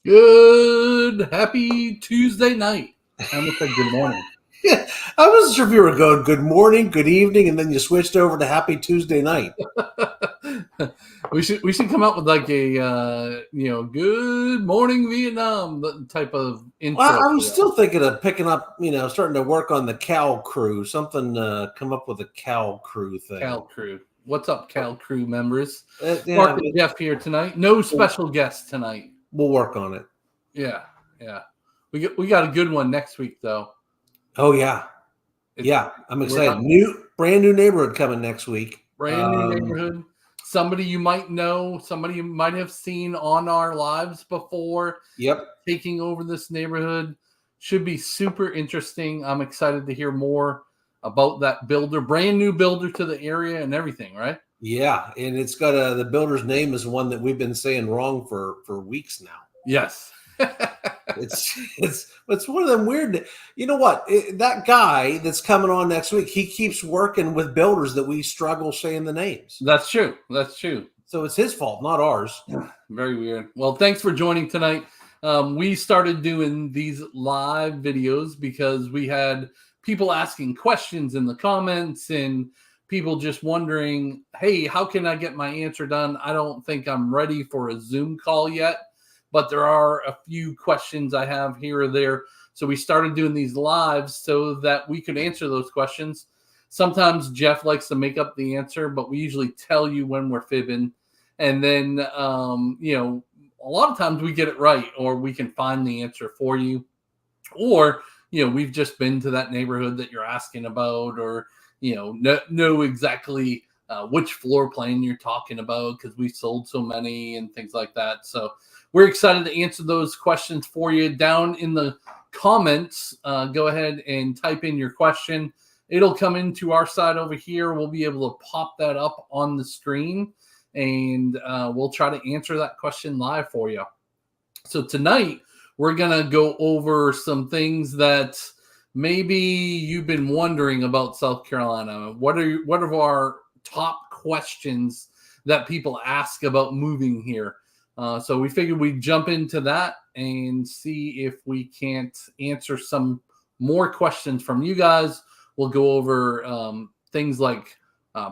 Good, happy Tuesday night. I almost said good morning. Yeah, I wasn't sure if you were going good morning, good evening, and then you switched over to happy Tuesday night. we should come up with like a good morning Vietnam type of intro. Well, I was still thinking of picking up, starting to work on the Cal Crew, something come up with a Cal Crew thing. Cal Crew. What's up, Cal Crew members? Yeah, Mark and Jeff here tonight. No special guests tonight. We'll work on it. Yeah. We got a good one next week though. Oh yeah. I'm excited. Brand new neighborhood coming next week. Brand new neighborhood. Somebody you might know, somebody you might have seen on our lives before. Yep. Taking over this neighborhood. Should be super interesting. I'm excited to hear more about that builder. Brand new builder to the area and everything, right? Yeah, and it's got the builder's name is one that we've been saying wrong for weeks now. Yes. It's one of them weird. You know what? That guy that's coming on next week, he keeps working with builders that we struggle saying the names. That's true. So it's his fault, not ours. Very weird. Well, thanks for joining tonight. We started doing these live videos because we had people asking questions in the comments and people just wondering, hey, how can I get my answer done? I don't think I'm ready for a Zoom call yet. But there are a few questions I have here or there. So we started doing these lives so that we could answer those questions. Sometimes Jeff likes to make up the answer, but we usually tell you when we're fibbing. And then, a lot of times we get it right, or we can find the answer for you. Or, we've just been to that neighborhood that you're asking about, or, know exactly which floor plan you're talking about because we sold so many and things like that. So we're excited to answer those questions for you. Down in the comments, go ahead and type in your question. It'll come into our side over here. We'll be able to pop that up on the screen, and we'll try to answer that question live for you. So tonight, we're going to go over some things that maybe you've been wondering about South Carolina. What are our top questions that people ask about moving here? So we figured we'd jump into that and see if we can't answer some more questions from you guys. We'll go over things like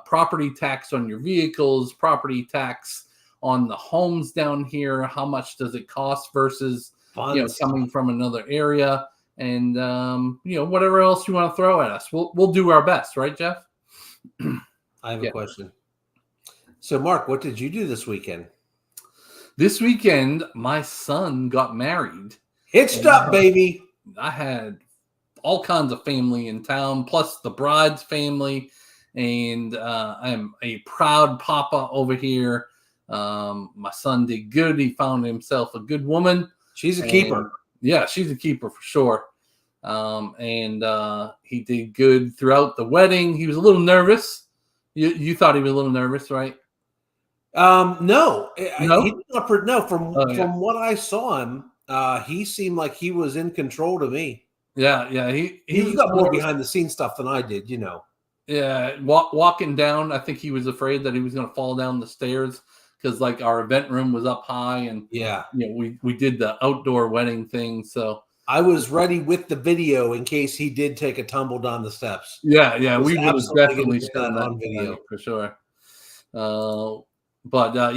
property tax on your vehicles, property tax on the homes down here. How much does it cost versus coming from another area, and whatever else you want to throw at us. We'll do our best, right, Jeff? I have a question. So, Mark, what did you do this weekend? This weekend, my son got married. Hitched up, baby. I had all kinds of family in town, plus the bride's family, and I'm a proud papa over here. My son did good. He found himself a good woman. She's a keeper. Yeah, she's a keeper for sure. And he did good throughout the wedding. He was a little nervous. You thought he was a little nervous, right? No. From what I saw him, he seemed like he was in control to me. Yeah. He got more behind the scenes stuff than I did, Yeah, walking down, I think he was afraid that he was going to fall down the stairs because like our event room was up high, and we did the outdoor wedding thing, so I was ready with the video in case he did take a tumble down the steps. Yeah, we would have definitely done that on video for sure. But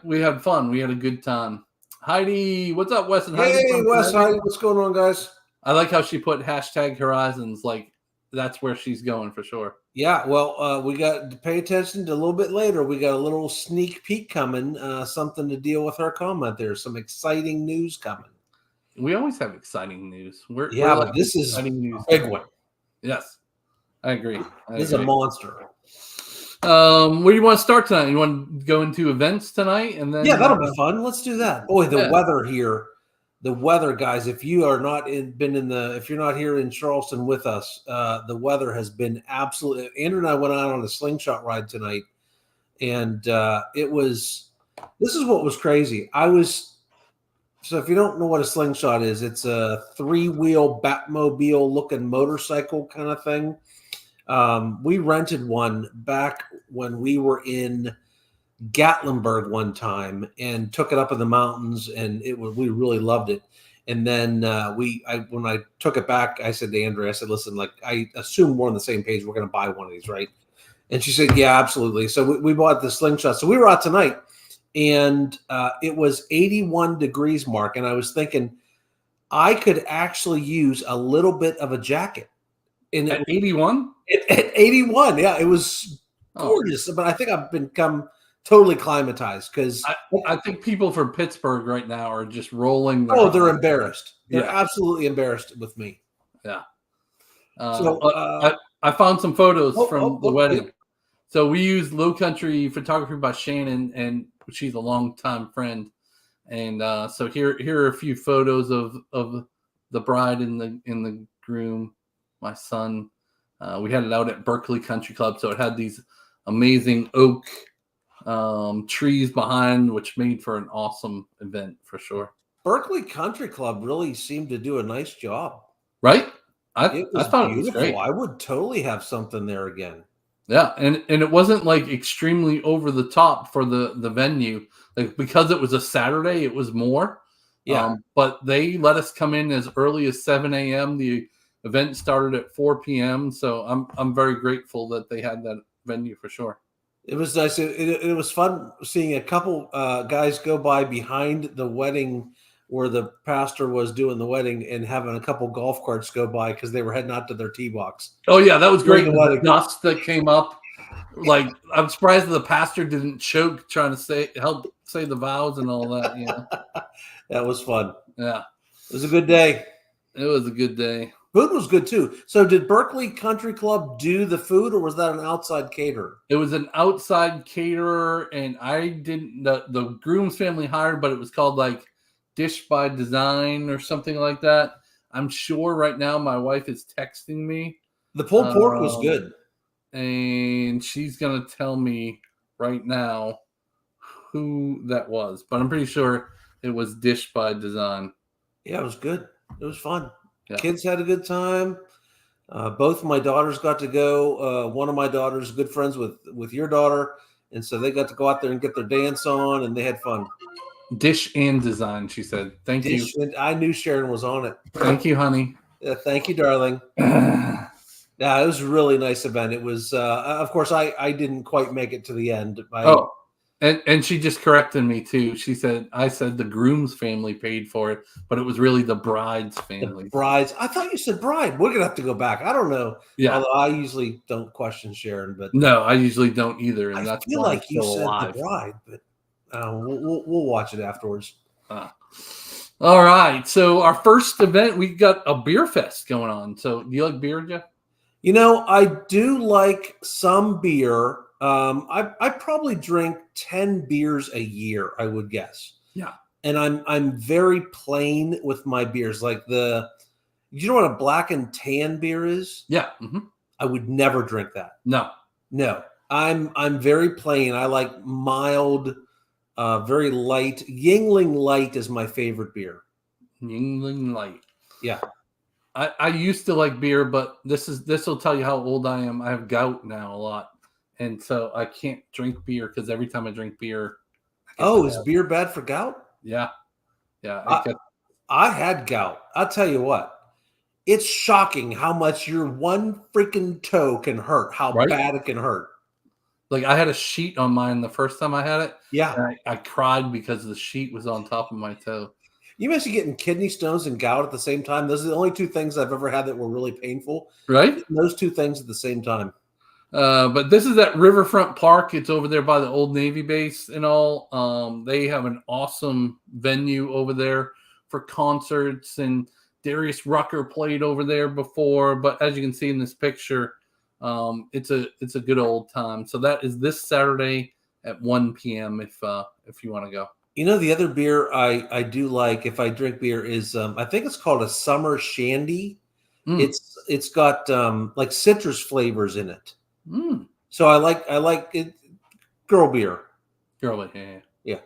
we had fun. We had a good time. Heidi, what's up, Wes? Hey, Wes, Heidi, what's going on, guys? I like how she put #Horizons. Like that's where she's going for sure. Yeah, well, we got to pay attention to a little bit later. We got a little sneak peek coming. Something to deal with her comment. There's some exciting news coming. We always have exciting news. But this is a big one. Yes, I agree. This is a monster. Where do you want to start tonight? You want to go into events tonight, and then that'll be fun. Let's do that. Boy, the weather here, guys. If you are not if you're not here in Charleston with us, the weather has been absolutely. Andrew and I went out on a slingshot ride tonight, and this is what was crazy. So if you don't know what a slingshot is, it's a 3-wheel Batmobile looking motorcycle kind of thing. We rented one back when we were in Gatlinburg one time and took it up in the mountains, and we really loved it. And then when I took it back, I said to Andrea, I said, listen, like, I assume we're on the same page. We're going to buy one of these, right? And she said, yeah, absolutely. So we bought the Slingshot. So we were out tonight, and it was 81 degrees, Mark. And I was thinking I could actually use a little bit of a jacket. At 81? At 81, yeah, it was gorgeous. But I think I've become totally climatized because I think people from Pittsburgh right now are just rolling. They're embarrassed. They're absolutely embarrassed with me. Yeah. So I found some photos from the wedding. So we used Low Country Photography by Shannon, and she's a longtime friend. And so here are a few photos of the bride and the groom, my son. We had it out at Berkeley Country Club, so it had these amazing oak trees behind, which made for an awesome event for sure. Berkeley Country Club really seemed to do a nice job, right? I beautiful. thought it was great. I would totally have something there again. Yeah, and it wasn't like extremely over the top for the venue, like, because it was a Saturday, it was more. Yeah, but they let us come in as early as 7 a.m. The event started at 4 p.m. So I'm very grateful that they had that venue for sure. It was nice. It was fun seeing a couple guys go by behind the wedding where the pastor was doing the wedding, and having a couple golf carts go by because they were heading out to their tee box. Oh yeah, that was great. The dust that came up, like, I'm surprised the pastor didn't choke trying to help say the vows and all that. You know, that was fun. Yeah, it was a good day. It was a good day. Food was good too. So did Berkeley Country Club do the food, or was that an outside caterer? It was an outside caterer, and I didn't. The groom's family hired, but it was called like Dish by Design or something like that. I'm sure right now my wife is texting me. The pulled pork was good, and she's gonna tell me right now who that was, but I'm pretty sure it was Dish by Design. Yeah, it was good. It was fun. Yeah. Kids had a good time. Both of my daughters got to go. One of my daughters good friends with your daughter, and so they got to go out there and get their dance on, and they had fun. Dish and Design, she said. Thank you. I knew Sharon was on it. Thank you, honey. Thank you, darling. Yeah, it was a really nice event. It was, of course, I didn't quite make it to the end. And she just corrected me too. She said, I said the groom's family paid for it, but it was really the bride's family. The bride's. I thought you said bride. We're gonna have to go back. I don't know. Yeah. Although I usually don't question Sharon, but no, I usually don't either. And I feel like you said the bride, but we'll watch it afterwards. All right. So our first event, we got a beer fest going on. So do you like beer, Jeff? You know, I do like some beer. I probably drink 10 beers a year, I would guess. Yeah. And I'm very plain with my beers. Like you know what a black and tan beer is? Yeah. Mm-hmm. I would never drink that. No. I'm very plain. I like mild, very light. Yingling Light is my favorite beer. Yingling Light. Yeah. I used to like beer, but this will tell you how old I am. I have gout now a lot. And so I can't drink beer because every time I drink beer. Is beer bad for gout? Yeah. I had gout. I'll tell you what. It's shocking how much your one freaking toe can hurt, how bad it can hurt. Like, I had a sheet on mine the first time I had it. Yeah. And I cried because the sheet was on top of my toe. You must be getting kidney stones and gout at the same time. Those are the only two things I've ever had that were really painful. Right? Those two things at the same time. But this is at Riverfront Park. It's over there by the old Navy base and all. They have an awesome venue over there for concerts, and Darius Rucker played over there before. But as you can see in this picture, it's a good old time. So that is this Saturday at 1 p.m. if you want to go. You know, the other beer I do like if I drink beer is I think it's called a summer shandy. It's got like citrus flavors in it. So I like it. Girl beer. Yeah.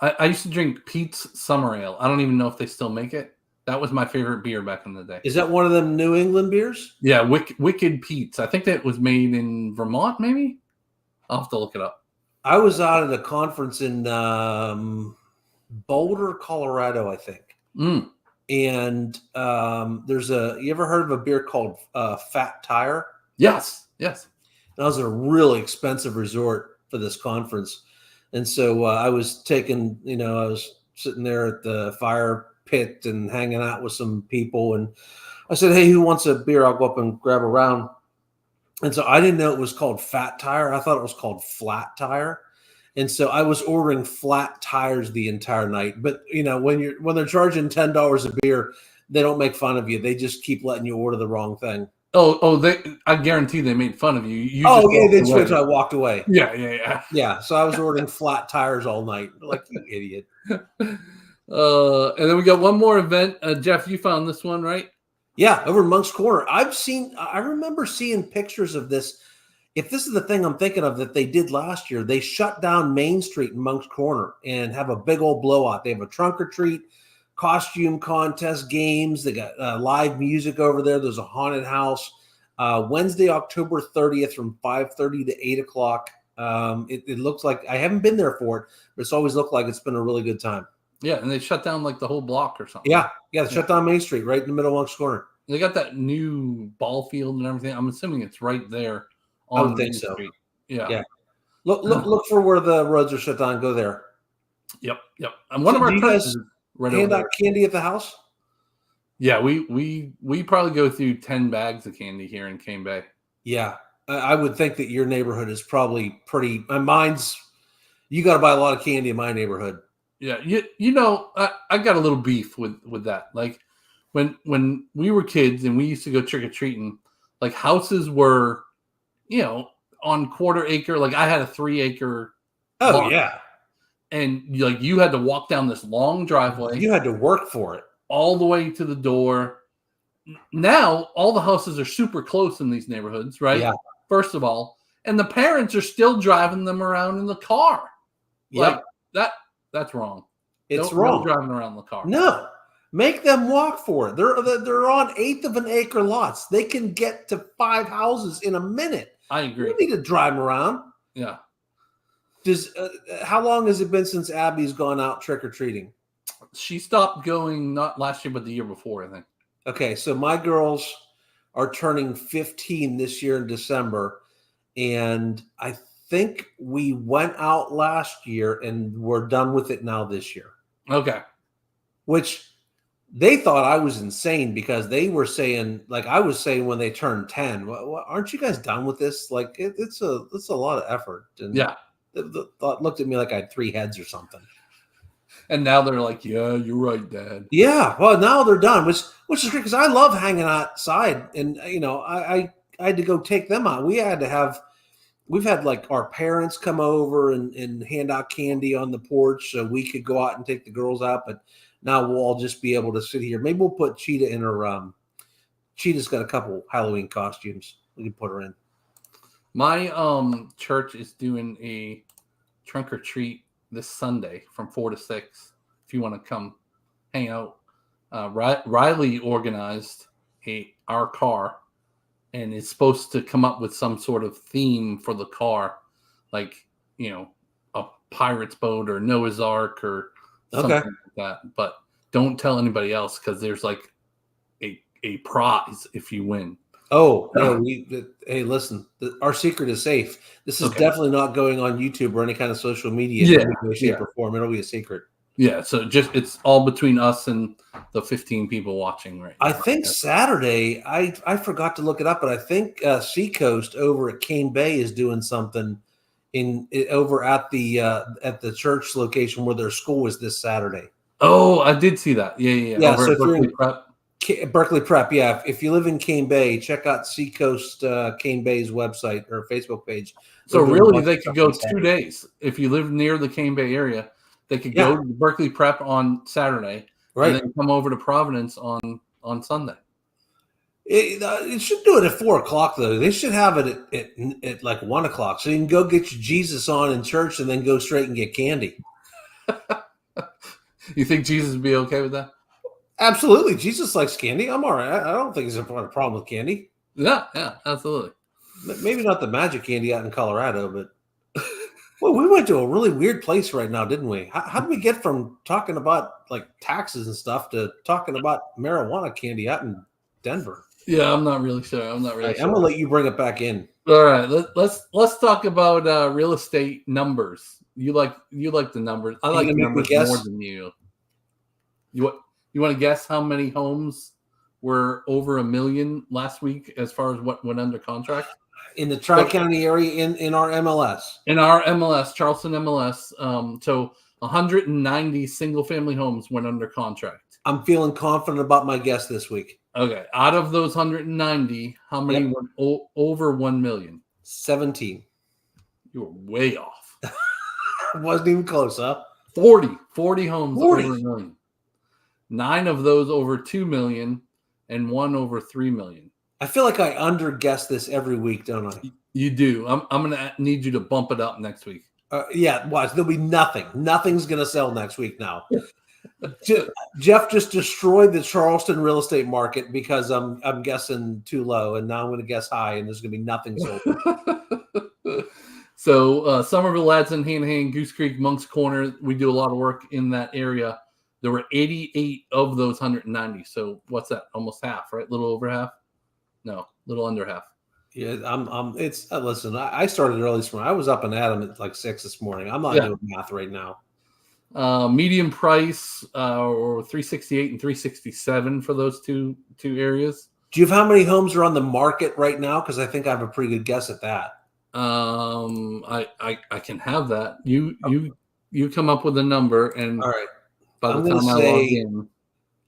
I used to drink Pete's Summer Ale. I don't even know if they still make it. That was my favorite beer back in the day. Is that one of them New England beers? Yeah, Wicked Pete's. I think that was made in Vermont, maybe. I'll have to look it up. I was out at a conference in Boulder, Colorado, I think. Mm. And you ever heard of a beer called Fat Tire? Yes. That was a really expensive resort for this conference. And so I was I was sitting there at the fire pit and hanging out with some people. And I said, hey, who wants a beer? I'll go up and grab a round. And so I didn't know it was called Fat Tire. I thought it was called Flat Tire. And so I was ordering flat tires the entire night. But when they're charging $10 a beer, they don't make fun of you. They just keep letting you order the wrong thing. I guarantee they made fun of you. They switched. I walked away. Yeah. So I was ordering flat tires all night. Like, you idiot. And then we got one more event. Jeff, you found this one, right? Yeah, over in Monk's Corner. I remember seeing pictures of this. If this is the thing I'm thinking of that they did last year, they shut down Main Street in Monk's Corner and have a big old blowout. They have a trunk or treat, costume contest, games. They got live music over there. There's a haunted house. Wednesday, October 30th from 5:30 to 8 o'clock. It looks like, I haven't been there for it, but it's always looked like it's been a really good time. Yeah, and they shut down like the whole block or something. Yeah, they shut down Main Street right in the middle of Monk's Corner. They got that new ball field and everything. I'm assuming it's right there. I would think so. Street. Yeah. Look for where the roads are shut down. Go there. Yep. And one of our guys hand out candy at the house. Yeah, we probably go through 10 bags of candy here in Cane Bay. Yeah, I would think that your neighborhood is probably pretty. Mine's. You got to buy a lot of candy in my neighborhood. Yeah, I got a little beef with that. Like when we were kids and we used to go trick or treating, like houses were, on quarter acre. Like I had a 3 acre. Oh lot, yeah. And you had to walk down this long driveway. You had to work for it all the way to the door. Now all the houses are super close in these neighborhoods, right? Yeah. First of all, and the parents are still driving them around in the car. Yeah. Like that's wrong. It's wrong. Driving around the car. No. Make them walk for it. They're on 1/8 of an acre lots. They can get to 5 houses in a minute. I agree. You don't need to drive them around. Yeah. How long has it been since Abby's gone out trick or treating? She stopped going not last year, but the year before, I think. Okay, so my girls are turning 15 this year in December, and I think we went out last year and we're done with it now this year. Okay. Which they thought I was insane because they were saying, like I was saying when they turned 10, aren't you guys done with this? Like it's a lot of effort. And yeah. They looked at me like I had 3 heads or something. And now they're like, yeah, you're right, Dad. Yeah. Well, now they're done, which is great because I love hanging outside. And, I had to go take them out. We've had like our parents come over and hand out candy on the porch so we could go out and take the girls out. But now we'll all just be able to sit here. Maybe we'll put Cheetah in her. Cheetah's got a couple Halloween costumes. We can put her in. My church is doing a trunk or treat this Sunday from 4 to 6. If you want to come hang out, Riley organized our car, and it's supposed to come up with some sort of theme for the car, like a pirate's boat or Noah's Ark or something like that. But don't tell anybody else because there's like a prize if you win. Oh, no, hey, listen, our secret is safe. This is definitely not going on YouTube or any kind of social media in any shape or form. It'll be a secret. Yeah, so it's all between us and the 15 people watching right now. I think Saturday, I forgot to look it up, but I think Seacoast over at Cane Bay is doing something over at the church location where their school is this Saturday. Oh, I did see that. Yeah. So if you're in Berkeley Prep, yeah. If you live in Cane Bay, check out Seacoast Cane Bay's website or Facebook page. So really, they could go 2 days. If you live near the Cane Bay area, they could go to Berkeley Prep on Saturday, and then come over to Providence on Sunday. It should do it at 4 o'clock though. They should have it at like 1 o'clock, so you can go get your Jesus on in church and then go straight and get candy. You think Jesus would be okay with that? Absolutely. Jesus likes candy. I'm all right. I don't think there's a problem with candy. Yeah, absolutely. Maybe not the magic candy out in Colorado, but Well, we went to a really weird place right now, didn't we? How did we get from talking about like taxes and stuff to talking about marijuana candy out in Denver? Yeah, I'm not really sure. I'm I'm gonna let you bring it back in. All right, let's talk about real estate numbers. You like the numbers. I like numbers more than you. You want to guess how many homes were over $1 million last week as far as what went under contract? In the Tri-County area in our MLS. In our MLS, Charleston MLS, so 190 single-family homes went under contract. I'm feeling confident about my guess this week. Okay. Out of those 190, how many went over 1 million? 17. You were way off. It wasn't even close, huh? 40 homes over $1 million. 9 of those over 2 million and 1 over 3 million. I feel like I underguess this every week, don't I? You do. I'm going to need you to bump it up next week. Yeah, watch. There'll be nothing. Nothing's going to sell next week now. Jeff just destroyed the Charleston real estate market because I'm guessing too low, and now I'm going to guess high, and there's going to be nothing sold. So Summerville, Ladson, Hanahan, Goose Creek, Monk's Corner, we do a lot of work in that area. There were 88 of those 190. So what's that? Almost half, right? A little over half? No, a little under half. Yeah, it's listen, I started early this morning. I was up and at 'em at like 6 this morning. I'm not doing math right now. Medium price or 368 and 367 for those two areas. Do you have how many homes are on the market right now? Because I think I have a pretty good guess at that. I can have that. You come up with a number, and all right. By the time I log in,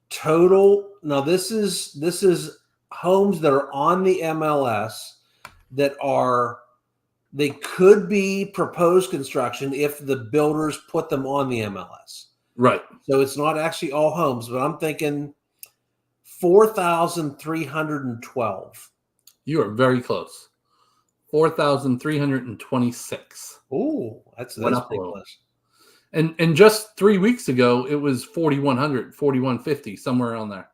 total. Now this is homes that are on the MLS that they could be proposed construction if the builders put them on the MLS. Right. So it's not actually all homes, but I'm thinking 4,312. You are very close. 4,326. Oh, that's pretty close. And just 3 weeks ago, it was 4,100, 4,150, somewhere around there.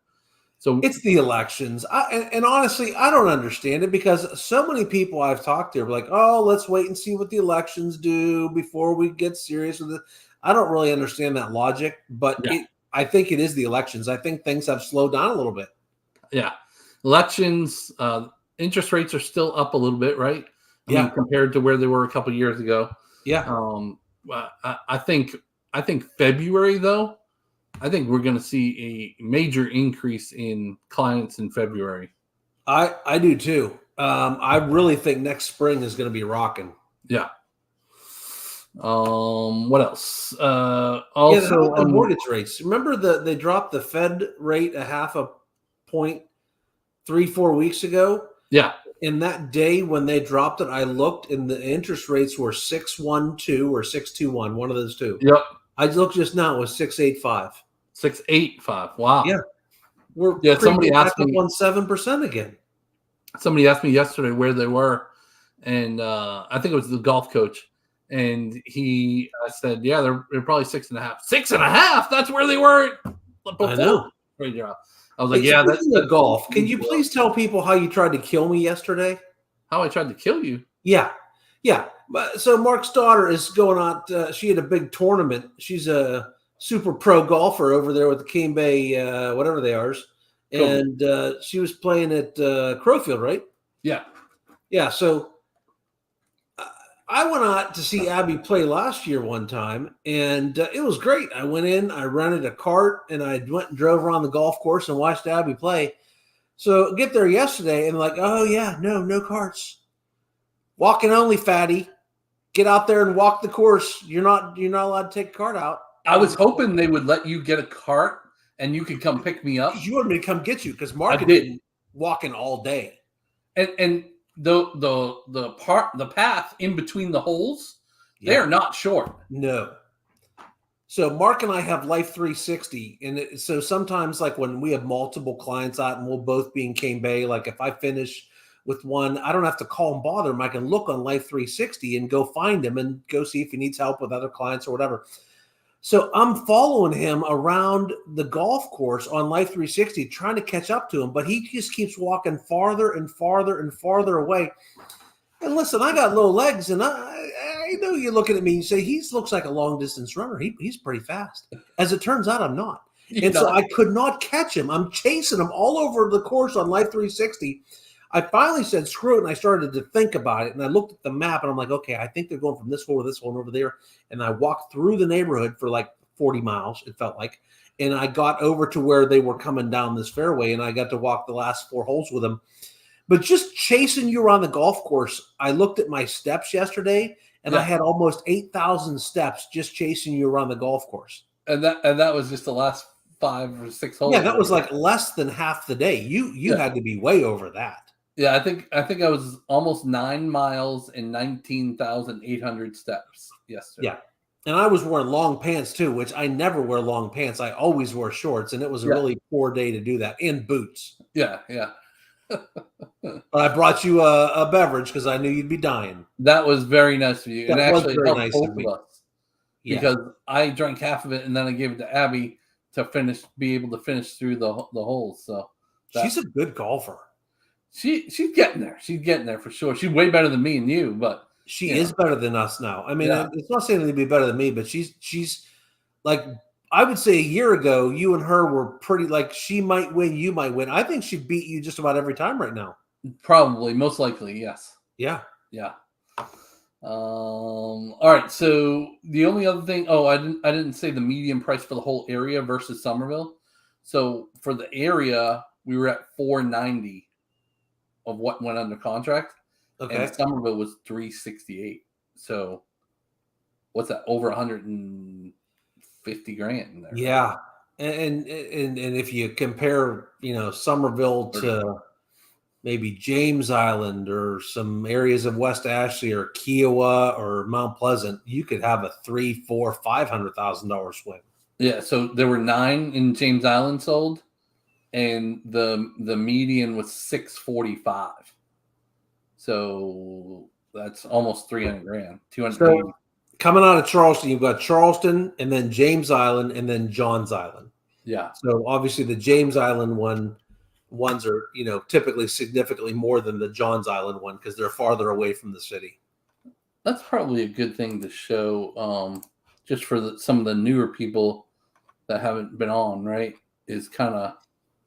So it's the elections. And honestly, I don't understand it because so many people I've talked to are like, oh, let's wait and see what the elections do before we get serious with it. I don't really understand that logic, but I think it is the elections. I think things have slowed down a little bit. Yeah. Elections, interest rates are still up a little bit, right? I mean, compared to where they were a couple of years ago. Yeah. I think February, though, I think we're going to see a major increase in clients in February. I do too. I really think next spring is going to be rocking. Yeah. What else? Also, the mortgage rates. Remember they dropped the Fed rate a half a point 3-4 weeks ago? Yeah. In that day when they dropped it, I looked and the interest rates were 6.12 or 6.21, one of those two. Yep. I looked just now, it was 6.85. 6.85. Wow. Yeah. Somebody asked me on 7% again. Somebody asked me yesterday where they were, and I think it was the golf coach. And I said, yeah, they're probably 6.5. 6.5? That's where they were before. I know. I was like, yeah, that's the golf. Can you please tell people how you tried to kill me yesterday? How I tried to kill you? Yeah. So Mark's daughter is going out. She had a big tournament. She's a super pro golfer over there with the Cane Bay, whatever they are. And she was playing at Crowfield, right? Yeah. Yeah. So I went out to see Abby play last year one time, and it was great. I went in, I rented a cart, and I went and drove around the golf course and watched Abby play. So get there yesterday, and like, oh yeah, no carts. Walking only, fatty. Get out there and walk the course. You're not allowed to take a cart out. I was hoping they would let you get a cart and you could come pick me up. You wanted me to come get you because Mark had been walking all day. And the path in between the holes, they are not short. No. So Mark and I have Life 360, and so sometimes like when we have multiple clients out and we'll both be in Cane Bay, like if I finish with one, I don't have to call and bother him. I can look on Life 360 and go find him and go see if he needs help with other clients or whatever. So I'm following him around the golf course on Life 360, trying to catch up to him, but he just keeps walking farther and farther and farther away. And listen, I got low legs, and I I know you're looking at me and say he looks like a long distance runner. He's pretty fast. As it turns out, I'm not. And so I could not catch him. I'm chasing him all over the course on Life 360. I finally said, screw it. And I started to think about it. And I looked at the map and I'm like, okay, I think they're going from this hole to this one over there. And I walked through the neighborhood for like 40 miles, it felt like. And I got over to where they were coming down this fairway. And I got to walk the last 4 holes with them. But just chasing you around the golf course, I looked at my steps yesterday, and I had almost 8,000 steps just chasing you around the golf course. And that was just the last 5 or 6 holes. Yeah, that was like less than half the day. You had to be way over that. Yeah, I think I was almost 9 miles and 19,800 steps yesterday. Yeah. And I was wearing long pants too, which I never wear long pants. I always wear shorts, and it was a really poor day to do that, and boots. Yeah. But I brought you a beverage because I knew you'd be dying. That was very nice of you. That and was actually very helped nice both of me. of us. Because I drank half of it and then I gave it to Abby to be able to finish through the holes. So she's a good golfer. She's getting there. She's getting there for sure. She's way better than me and you, but she is better than us now. I mean, it's not saying to be better than me, but she's like, I would say a year ago, you and her were pretty like she might win, you might win. I think she'd beat you just about every time right now. Probably, most likely, yes. Yeah. All right. So the only other thing, I didn't say the median price for the whole area versus Summerville. So for the area, we were at $490 of what went under contract. Okay. And Summerville was $368. So what's that? Over $150,000 in there. Yeah. And if you compare, Summerville to maybe James Island or some areas of West Ashley or Kiowa or Mount Pleasant, you could have a $300,000, $400,000, $500,000 swing. Yeah. So there were 9 in James Island sold, and the median was $645. So that's almost $300,000. $280,000. So coming out of Charleston, you've got Charleston and then James Island and then Johns Island. Yeah. So obviously the James Island ones are, typically significantly more than the Johns Island one because they're farther away from the city. That's probably a good thing to show, just for some of the newer people that haven't been on, right? Is kind of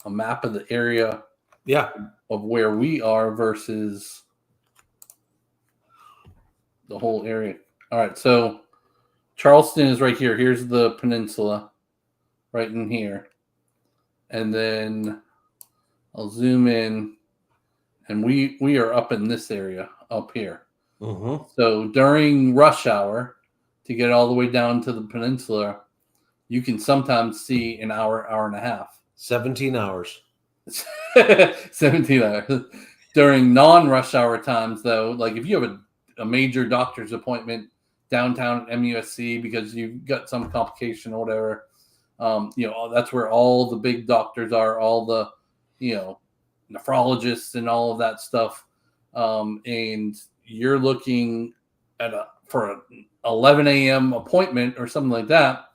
a map of the area, of where we are versus the whole area. All right, so Charleston is right here. Here's the peninsula, right in here, and then I'll zoom in, and we are up in this area up here. Mm-hmm. So during rush hour, to get all the way down to the peninsula, you can sometimes see an hour, hour and a half. 17 hours. 17 hours. During non-rush hour times, though, like if you have a major doctor's appointment downtown at MUSC because you've got some complication or whatever, that's where all the big doctors are, all the nephrologists and all of that stuff. And you're looking for an 11 a.m. appointment or something like that,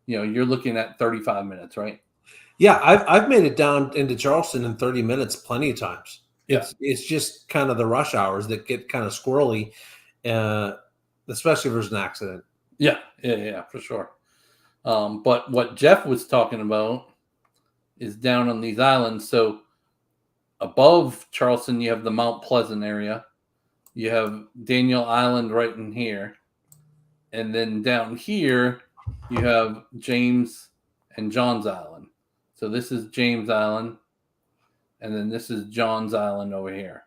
you're looking at 35 minutes, right? Yeah, I've made it down into Charleston in 30 minutes plenty of times. Yeah. It's just kind of the rush hours that get kind of squirrely, especially if there's an accident. Yeah, for sure. But what Jeff was talking about is down on these islands. So above Charleston, you have the Mount Pleasant area. You have Daniel Island right in here. And then down here, you have James and Johns Island. So this is James Island. And then this is Johns Island over here.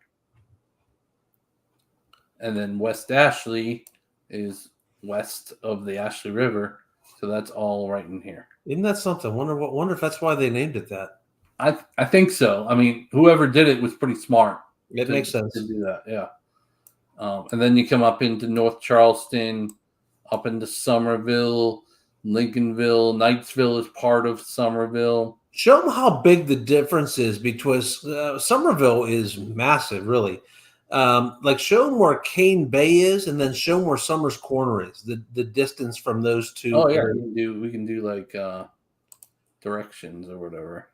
And then West Ashley is west of the Ashley River. So that's all right in here. Isn't that something? Wonder if that's why they named it that. I think so. I mean, whoever did it was pretty smart. It makes sense to do that. Yeah. And then you come up into North Charleston, up into Summerville, Lincolnville, Knightsville is part of Summerville. Show them how big the difference is because Summerville is massive, really. Show them where Cane Bay is, and then show them where Summers Corner is. The distance from those two. Oh yeah, we can do like directions or whatever.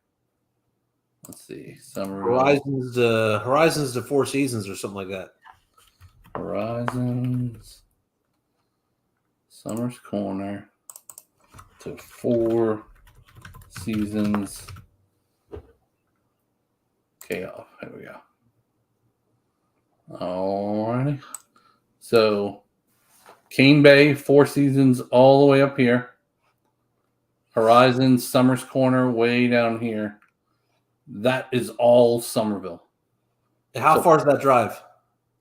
Let's see, Summerville. Horizons to Four Seasons or something like that. Horizons Summers Corner to Four Seasons Chaos. Here we go. Alrighty. So Cane Bay, Four Seasons all the way up here. Horizon, Summers Corner way down here. That is all Summerville. How far is that drive?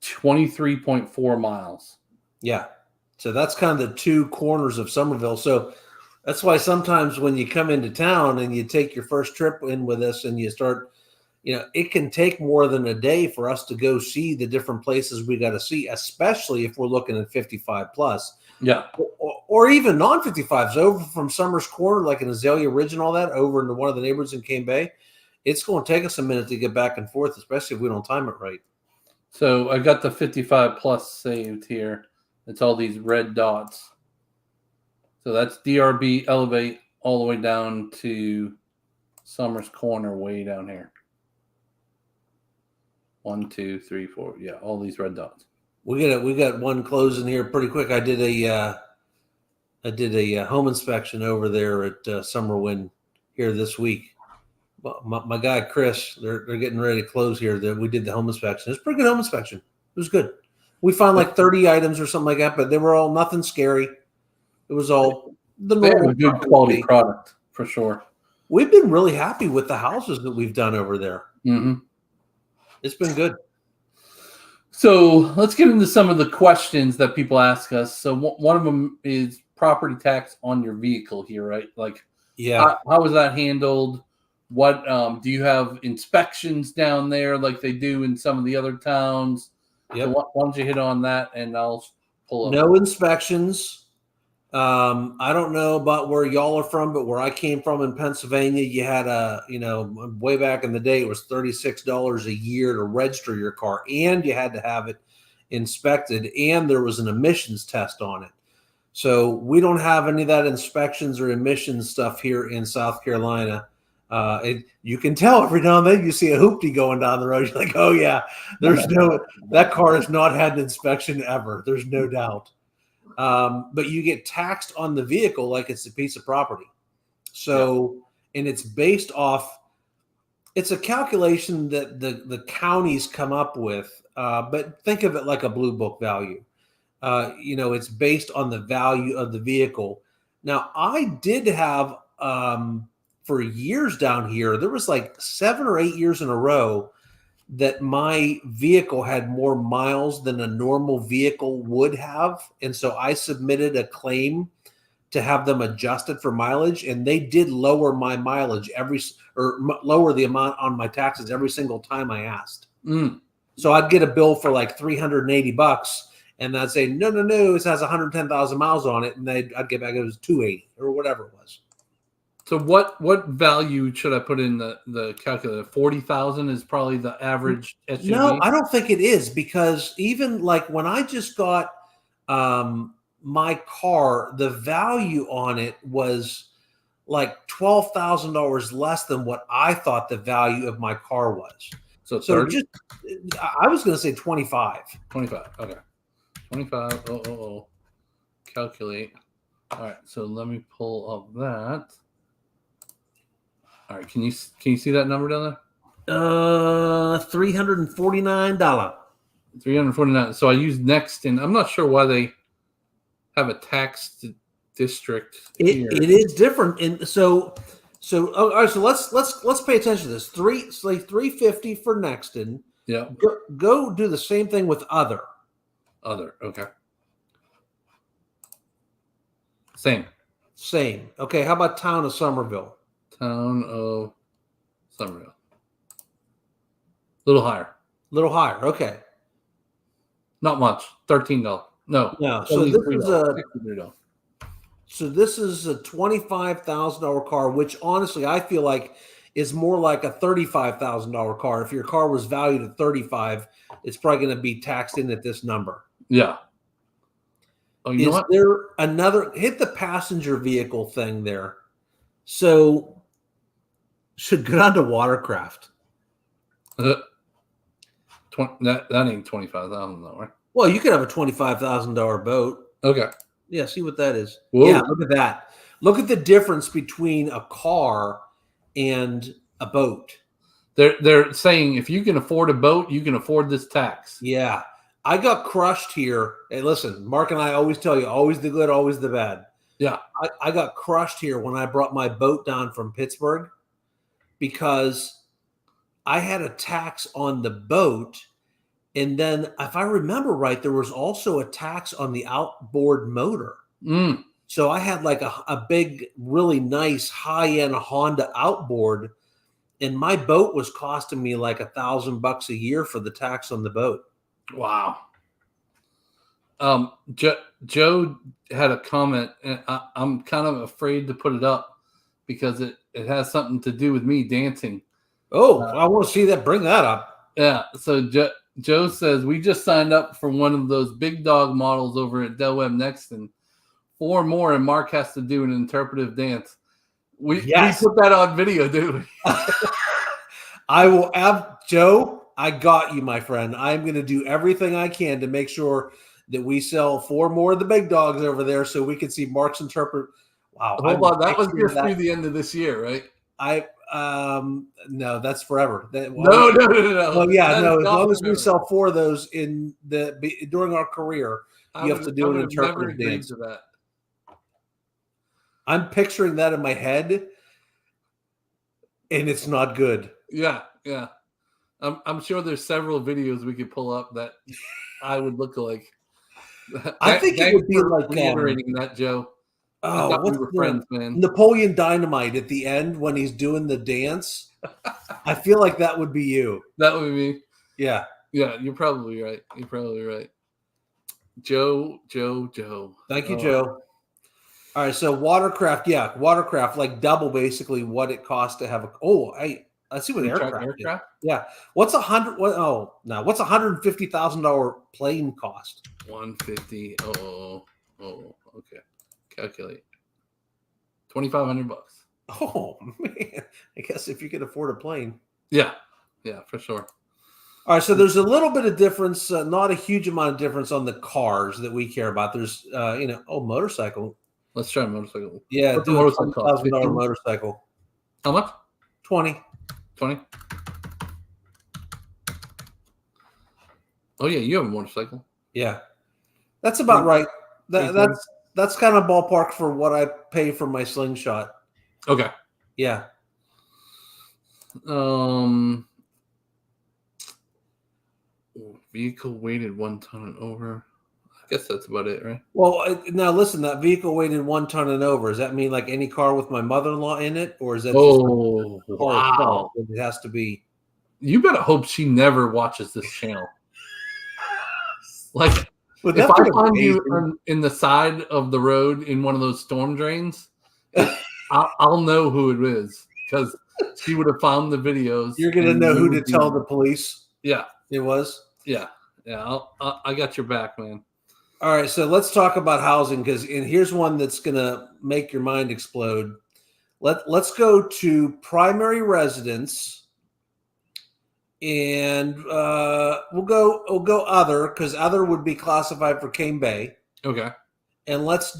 23.4 miles. Yeah. So that's kind of the two corners of Summerville. So that's why sometimes when you come into town and you take your first trip in with us and you start, it can take more than a day for us to go see the different places we got to see, especially if we're looking at 55 plus. Yeah. Or even non-55s over from Summers Corner, like in Azalea Ridge and all that, over into one of the neighborhoods in Cane Bay. It's going to take us a minute to get back and forth, especially if we don't time it right. So I got the 55 plus saved here. It's all these red dots. So that's DRB Elevate all the way down to Summers Corner way down here. 1, 2, 3, 4. Yeah, all these red dots. We got one closing here pretty quick. I did a home inspection over there at Summerwind here this week. My guy Chris, they're getting ready to close here. We did the home inspection. It's a pretty good home inspection. It was good. We found like 30 items or something like that, but they were all nothing scary. It was all the normal good quality product for sure. We've been really happy with the houses that we've done over there. Mm-hmm. It's been good. So let's get into some of the questions that people ask us. So one of them is property tax on your vehicle here, right? Like, yeah, how is that handled? What do you have inspections down there like they do in some of the other towns? Yep. So why don't you hit on that and I'll pull up. No inspections. I don't know about where y'all are from, but where I came from in Pennsylvania, you had way back in the day, it was $36 a year to register your car, and you had to have it inspected, and there was an emissions test on it. So we don't have any of that inspections or emissions stuff here in South Carolina. You can tell every now and then you see a hoopty going down the road. You're like, oh yeah, that car has not had an inspection ever. There's no doubt. But you get taxed on the vehicle like it's a piece of property. So, and it's based off, it's a calculation that the counties come up with, but think of it like a blue book value. It's based on the value of the vehicle. Now, I did have, for years down here, there was like 7 or 8 years in a row that my vehicle had more miles than a normal vehicle would have. And so I submitted a claim to have them adjusted for mileage, and they did lower my mileage lower the amount on my taxes every single time I asked. So I'd get a bill for like $380, and I'd say, no, it has 110,000 miles on it. And I'd get back, it was 280 or whatever it was. So what value should I put in the calculator? 40,000 is probably the average SUV? No, I don't think it is, because even like when I just got my car, the value on it was like $12,000 less than what I thought the value of my car was. So 30? I was going to say 25. 25. Okay. 25. Calculate. All right. So let me pull up that. All right, can you see that number down there? $349. $349. So I used Nexton. I'm not sure why they have a tax district here. It is different, and all right. So let's pay attention to this. $350 for Nexton. Yeah. Go do the same thing with other. Okay. Same. Okay. How about Town of Summerville? Town of Summerville. Little higher. Okay. Not much. $13. No. So this is a $25,000 car, which honestly I feel like is more like a $35,000 car. If your car was valued at $35,000, it's probably going to be taxed in at this number. Yeah. Oh, you know what? There another hit the passenger vehicle thing there? So should go down to watercraft. That ain't $25,000 though, right? Well, you could have a $25,000 boat. Okay. Yeah, see what that is. Whoa. Yeah, look at that. Look at the difference between a car and a boat. They're saying if you can afford a boat, you can afford this tax. Yeah. I got crushed here. Hey, listen, Mark and I always tell you, always the good, always the bad. Yeah. I got crushed here when I brought my boat down from Pittsburgh because I had a tax on the boat. And then, if I remember right, there was also a tax on the outboard motor. Mm. So I had like a big, really nice high-end Honda outboard, and my boat was costing me like $1,000 a year for the tax on the boat. Wow. Joe had a comment, and I'm kind of afraid to put it up because it has something to do with me dancing. Oh, I want to see that. Bring that up. Yeah. So Joe says we just signed up for one of those big dog models over at Del Webb Nexton. 4 more, and Mark has to do an interpretive dance. We put that on video, dude. I will have Joe. I got you, my friend. I'm going to do everything I can to make sure that we sell 4 more of the big dogs over there, so we can see Mark's interpret. Wow, hold on, that was just through the end of this year, right? No, that's forever. No. Well, yeah, that no. As long as we sell 4 of those during our career, you have to do an interpretive dance. To that. I'm picturing that in my head, and it's not good. Yeah. I'm sure there's several videos we could pull up that I would look like. I think it would be like reiterating that, Joe. Oh, I thought we were friends, man. Napoleon Dynamite at the end when he's doing the dance. I feel like that would be you. That would be me. Yeah. Yeah, you're probably right. Joe. Thank you, Joe. All right, so watercraft, like double basically what it costs to have a. Oh, I see what aircraft. Yeah, what's $150,000 plane cost? 150. Oh, okay. Calculate. $2,500. Oh man, I guess if you can afford a plane. Yeah, for sure. All right, so there's a little bit of difference, not a huge amount of difference on the cars that we care about. There's, motorcycle. Let's try a motorcycle. Yeah, do a $1,000 motorcycle. How much? 20. Oh yeah, you have a motorcycle. Yeah, that's about right. That's kind of ballpark for what I pay for my slingshot. Okay. Yeah. Vehicle weighted 1 ton and over. I guess that's about it, right? Well, now listen, that vehicle weighted 1 ton and over. Does that mean like any car with my mother-in-law in it, or is that? Oh, just wow! It has to be. You better hope she never watches this channel. Like, if I find you in the side of the road in one of those storm drains, I'll know who it is because she would have found the videos. You're gonna know who to tell the police. Yeah, it was. Yeah. I got your back, man. All right, so let's talk about housing and here's one that's gonna make your mind explode. Let's go to primary residence, and we'll go other because other would be classified for Cane Bay. Okay. And let's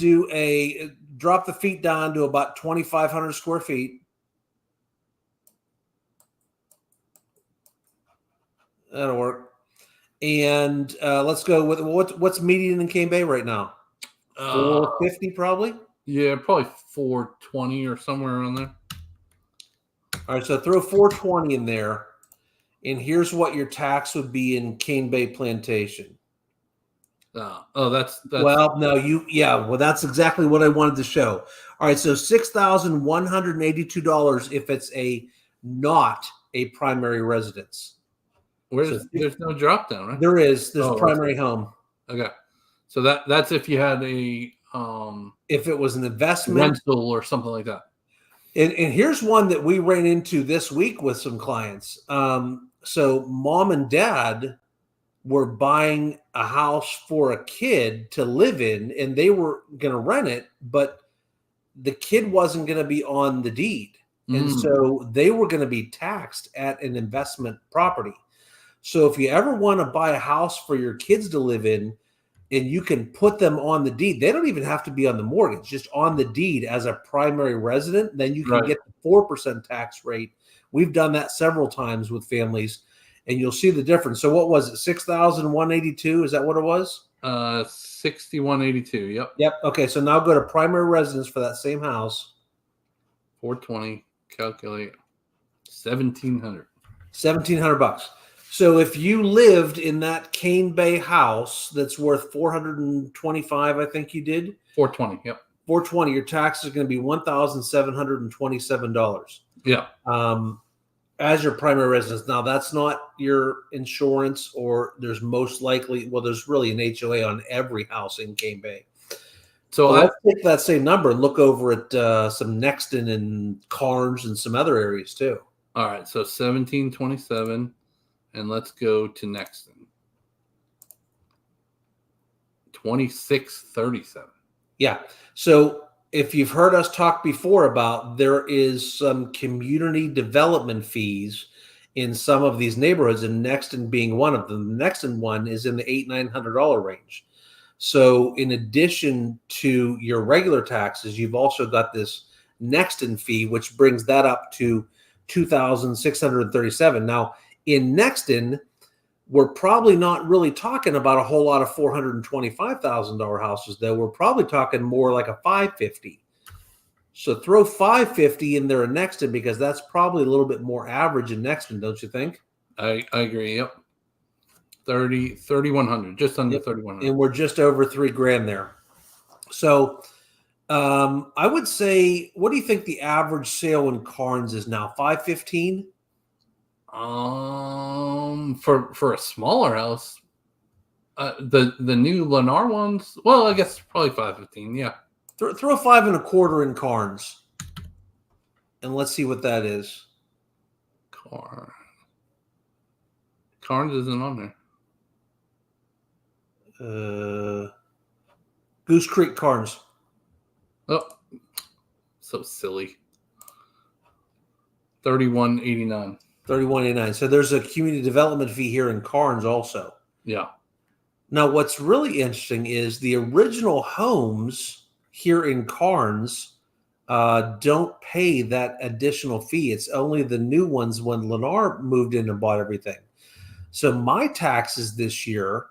drop the feet down to about 2,500 square feet. That'll work. And let's go with what's median in Cane Bay right now? 450 probably? Yeah, probably 420 or somewhere around there. All right, so throw 420 in there. And here's what your tax would be in Cane Bay Plantation. That's well, no, that's exactly what I wanted to show. All right, so $6,182 if it's not a primary residence. There's no drop down, right? There's primary home. Okay. So that's if you had a if it was an investment rental or something like that. And here's one that we ran into this week with some clients. So mom and dad were buying a house for a kid to live in, and they were going to rent it, but the kid wasn't going to be on the deed. And so they were going to be taxed at an investment property. So if you ever want to buy a house for your kids to live in, and you can put them on the deed. They don't even have to be on the mortgage, just on the deed as a primary resident. Then you can get the 4% tax rate. We've done that several times with families, and you'll see the difference. So what was it? 6,182? Is that what it was? 6,182. Yep. Yep. Okay. So now go to primary residence for that same house. 420. Calculate 1,700. $1,700. So if you lived in that Cane Bay house that's worth 425, I think you did 420. Yep. 420. Your taxes are going to be $1,727. Yeah. As your primary residence. Now that's not your insurance, or there's most likely, well, there's really an HOA on every house in Cane Bay. So let's take that same number and look over at some Nexton and Carnes and some other areas too. All right. So 1,727. And let's go to Nexton. 2,637. Yeah. So if you've heard us talk before about, there is some community development fees in some of these neighborhoods, and Nexton being one of them. The Nexton one is in the $800-900 range. So in addition to your regular taxes, you've also got this Nexton fee, which brings that up to $2,637. Now, in Nexton, we're probably not really talking about a whole lot of $425,000 houses, though. We're probably talking more like a $550,000. So throw $550,000 in there in Nexton, because that's probably a little bit more average in Nexton, don't you think? I agree. Yep. 3,100, just under 3,100. And we're just over $3,000 there. So I would say, what do you think the average sale in Carnes is now? $515,000? For a smaller house, the new Lennar ones, well, I guess probably 515. Yeah. Throw $525,000 in Carnes, and let's see what that is. Carnes isn't on there. Goose Creek Carnes. Oh, so silly. 3,189. 3,189. So there's a community development fee here in Carnes also. Yeah. Now, what's really interesting is the original homes here in Carnes don't pay that additional fee. It's only the new ones when Lennar moved in and bought everything. So my taxes this year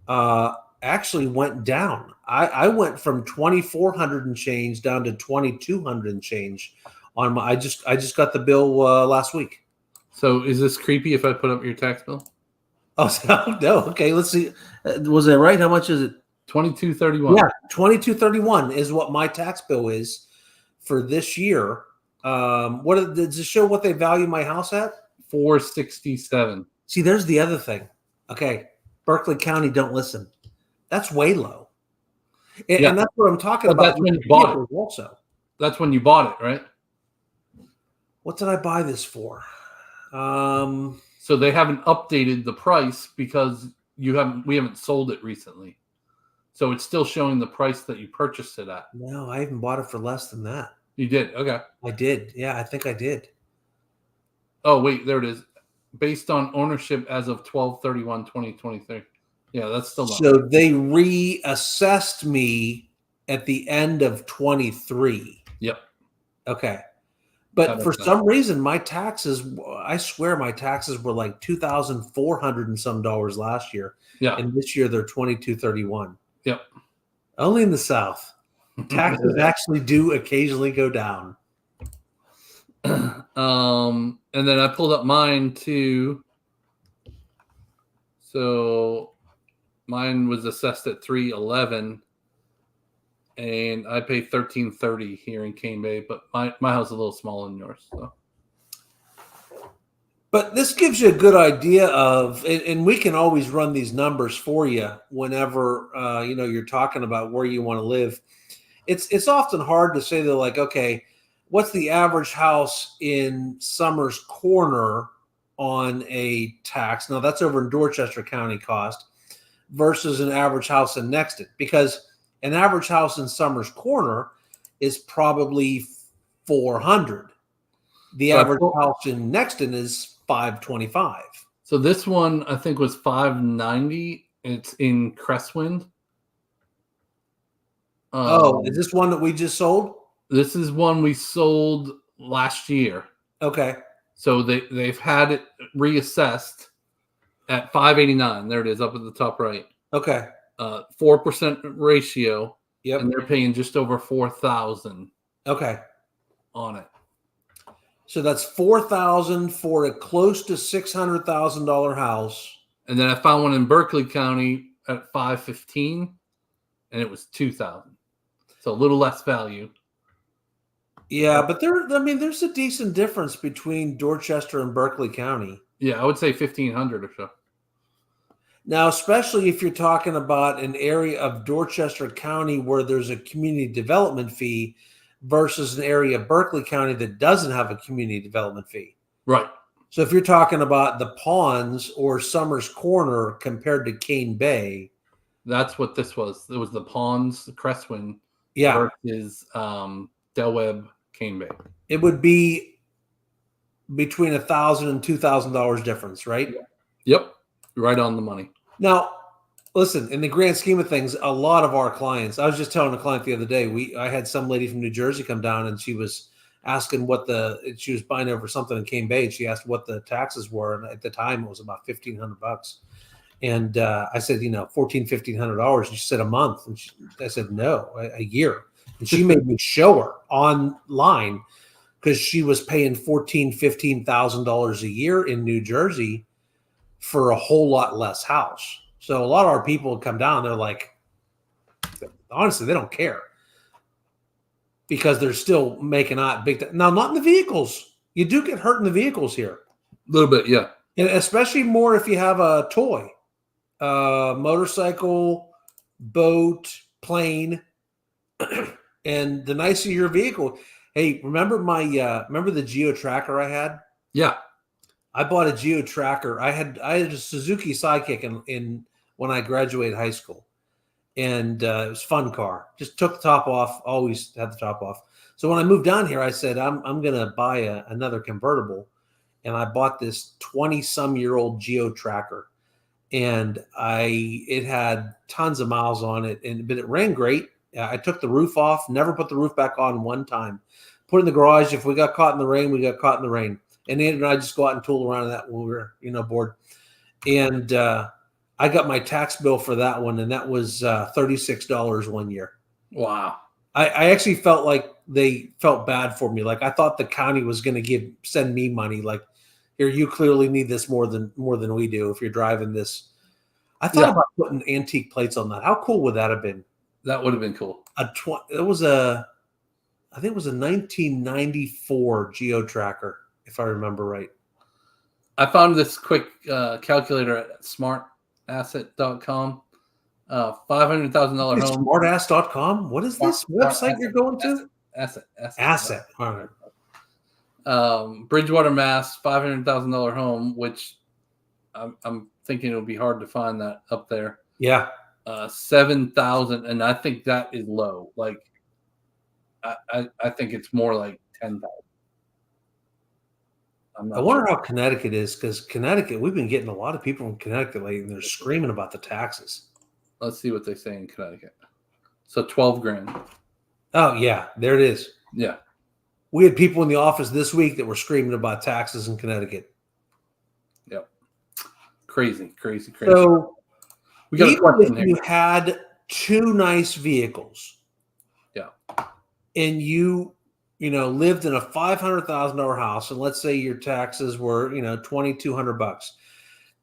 actually went down. I went from 2,400 and change down to 2,200 and change on my. I just got the bill last week. So is this creepy if I put up your tax bill? Oh no. Okay, let's see. Was it right? How much is it? 2,231. Yeah, 2,231 is what my tax bill is for this year. What does it show? What they value my house at? 467. See, there's the other thing. Okay, Berkeley County, don't listen. That's way low, and that's what I'm talking about. That's when you bought it. Also, that's when you bought it, right? What did I buy this for? So they haven't updated the price because we haven't sold it recently. So it's still showing the price that you purchased it at. No, I even bought it for less than that. You did? Okay. I did. Yeah, I think I did. Oh, wait, there it is. Based on ownership as of 12/31/2023. Yeah, that's still not. So they reassessed me at the end of 23. Yep. Okay. But for some reason, my taxes, I swear my taxes were like $2,400 and some dollars last year. Yeah. And this year they're 2,231. Yep. Only in the South. Taxes actually do occasionally go down. And then I pulled up mine too. So mine was assessed at 311. And I pay $1,330 here in Cane Bay, but my house is a little smaller than yours. So. But this gives you a good idea of, and we can always run these numbers for you whenever you're talking about where you want to live. It's often hard to say that, like, okay, what's the average house in Summers Corner on a tax? Now that's over in Dorchester County cost versus an average house in Nexton, because an average house in Summers Corner is probably $400. The average house in Nexton is $525. So this one I think was $590. It's in Crestwind. Is this one that we just sold? This is one we sold last year. Okay. So they've had it reassessed at 589. There it is, up at the top right. Okay. 4% ratio. Yep. And they're paying just over $4,000. Okay. On it. So that's $4,000 for a close to $600,000 house. And then I found one in Berkeley County at 515, and it was $2,000. So a little less value. Yeah, but there's a decent difference between Dorchester and Berkeley County. Yeah, I would say 1,500 or so. Now, especially if you're talking about an area of Dorchester County where there's a community development fee versus an area of Berkeley County that doesn't have a community development fee. Right. So if you're talking about the Ponds or Summers Corner compared to Cane Bay. That's what this was. It was the Ponds, the Crestwind versus Del Webb, Cane Bay. It would be between $1,000 and $2,000 difference, right? Yep. Right on the money. Now, listen, in the grand scheme of things, a lot of our clients, I was just telling a client the other day, I had some lady from New Jersey come down and she was asking she was buying over something in Cane Bay. And she asked what the taxes were. And at the time it was about $1,500. And I said, $1,500. And she said a month. And I said, no, a year. And she made me show her online because she was paying $14,000-$15,000 a year in New Jersey for a whole lot less house. So a lot of our people would come down. They're like, honestly, they don't care because they're still making out big. Now, not in the vehicles. You do get hurt in the vehicles here. A little bit, yeah. And especially more if you have a toy, motorcycle, boat, plane. And the nicer your vehicle. Hey, remember the Geo Tracker I had? Yeah. I bought a Geo Tracker. I had a Suzuki Sidekick in when I graduated high school, and it was a fun car. Just took the top off. Always had the top off. So when I moved down here, I said I'm gonna buy another convertible, and I bought this 20-some-year-old Geo Tracker, and it had tons of miles on it, but it ran great. I took the roof off. Never put the roof back on one time. Put it in the garage. If we got caught in the rain, we got caught in the rain. And Andrew and I just go out and tool around in that when we were, bored. And I got my tax bill for that one, and that was $36 one year. Wow. I actually felt like they felt bad for me. Like I thought the county was going to send me money. Like, here, you clearly need this more than we do if you're driving this. I thought about putting antique plates on that. How cool would that have been? That would have been cool. I think it was a 1994 Geo Tracker, if I remember right. I found this quick calculator at smartasset.com. $500,000 home. Smartass.com? What is this website you're going to? Asset. All right. Bridgewater, Mass. $500,000 home, which I'm thinking it would be hard to find that up there. Yeah. 7,000, and I think that is low. Like, I think it's more like 10,000. I wonder how Connecticut is, because Connecticut, we've been getting a lot of people from Connecticut lately, and they're screaming about the taxes. Let's see what they say in Connecticut. So 12 grand. Oh yeah, there it is. Yeah. We had people in the office this week that were screaming about taxes in Connecticut. Yep. Crazy. So we got a question here. You had two nice vehicles. Yeah. And you lived in a $500,000 house, and let's say your taxes were, $2,200.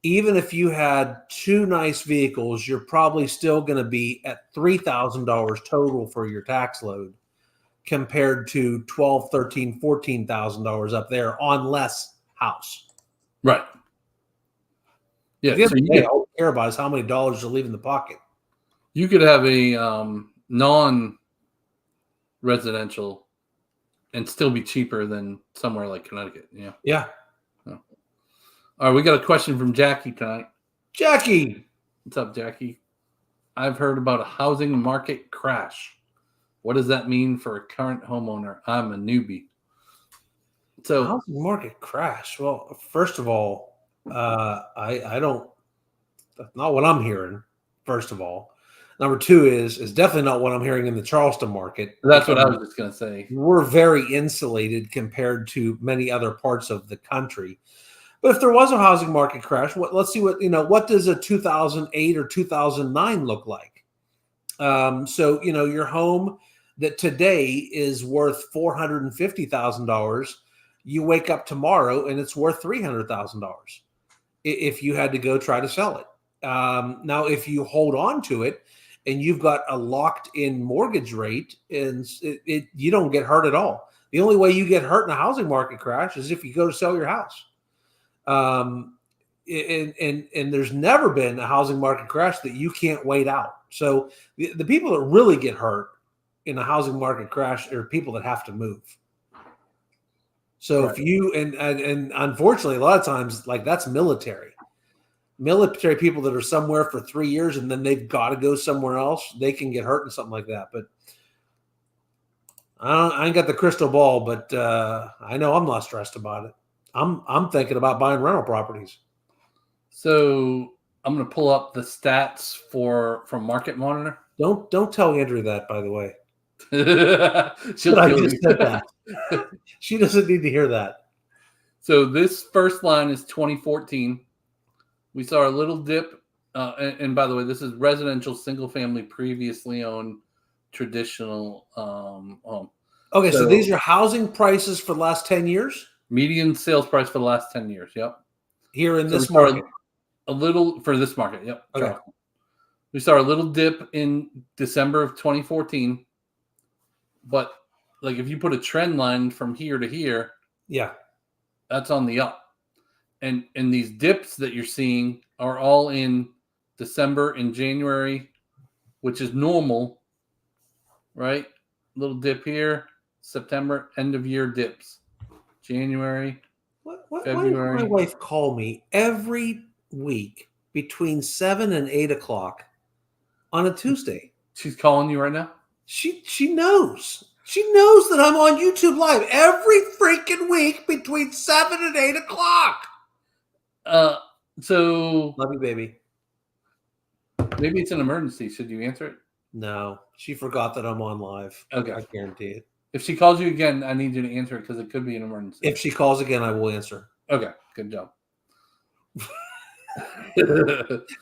Even if you had two nice vehicles, you're probably still going to be at $3,000 total for your tax load compared to $12,000, $13,000, $14,000 up there on less house. Right. Yeah. So all you care about is how many dollars you leave in the pocket. You could have a non-residential and still be cheaper than somewhere like Connecticut. Yeah. Yeah. Oh. All right. We got a question from Jackie tonight. Jackie. What's up, Jackie? I've heard about a housing market crash. What does that mean for a current homeowner? I'm a newbie. So housing market crash. Well, first of all, I don't, that's not what I'm hearing. First of all, Number two is definitely not what I'm hearing in the Charleston market. That's what I was just going to say. We're very insulated compared to many other parts of the country. But if there was a housing market crash, let's see what does a 2008 or 2009 look like? So your home that today is worth $450,000, you wake up tomorrow and it's worth $300,000 if you had to go try to sell it. Now, if you hold on to it and you've got a locked-in mortgage rate, and you don't get hurt at all. The only way you get hurt in a housing market crash is if you go to sell your house. And there's never been a housing market crash that you can't wait out. So the people that really get hurt in a housing market crash are people that have to move. So right. If you and unfortunately, a lot of times, like, that's military people that are somewhere for 3 years and then they've got to go somewhere else, they can get hurt in something like that. But I ain't got the crystal ball, but I know I'm not stressed about it. I'm thinking about buying rental properties. So I'm going to pull up the stats from Market Monitor. Don't tell Andrew that, by the way. She'll I just said that. She doesn't need to hear that. So this first line is 2014. We saw a little dip. And by the way, this is residential, single family, previously owned, traditional home. Okay, so these are housing prices for the last 10 years? Median sales price for the last 10 years. Yep. Here in this market. A little for this market. Yep. Okay. We saw a little dip in December of 2014. But like if you put a trend line from here to here, yeah, that's on the up. And these dips that you're seeing are all in December and January, which is normal, right? Little dip here, September, end of year dips. January, February. Why does my wife call me every week between 7 and 8 o'clock on a Tuesday? She's calling you right now? She knows. She knows that I'm on YouTube Live every freaking week between 7 and 8 o'clock. So love you, baby. Maybe it's an emergency. Should you answer it? No, she forgot that I'm on live. Okay, I guarantee it. If she calls you again, I need you to answer it because it could be an emergency. If she calls again, I will answer. Okay, good job.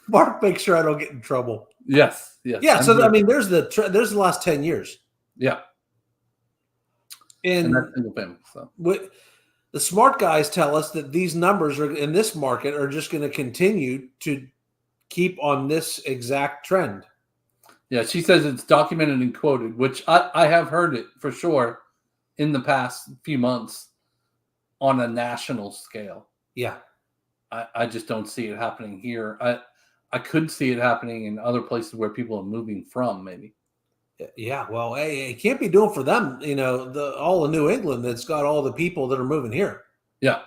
Mark, make sure I don't get in trouble. Yes. Yeah. So I mean, there's the last 10 years. Yeah. And that's single family. So the smart guys tell us that these numbers are in this market are just going to continue to keep on this exact trend. Yeah, she says it's documented and quoted, which I have heard it for sure in the past few months on a national scale. Yeah. I just don't see it happening here. I could see it happening in other places where people are moving from, maybe. Yeah, well, hey, it can't be doing for them, all of New England that's got all the people that are moving here. Yeah.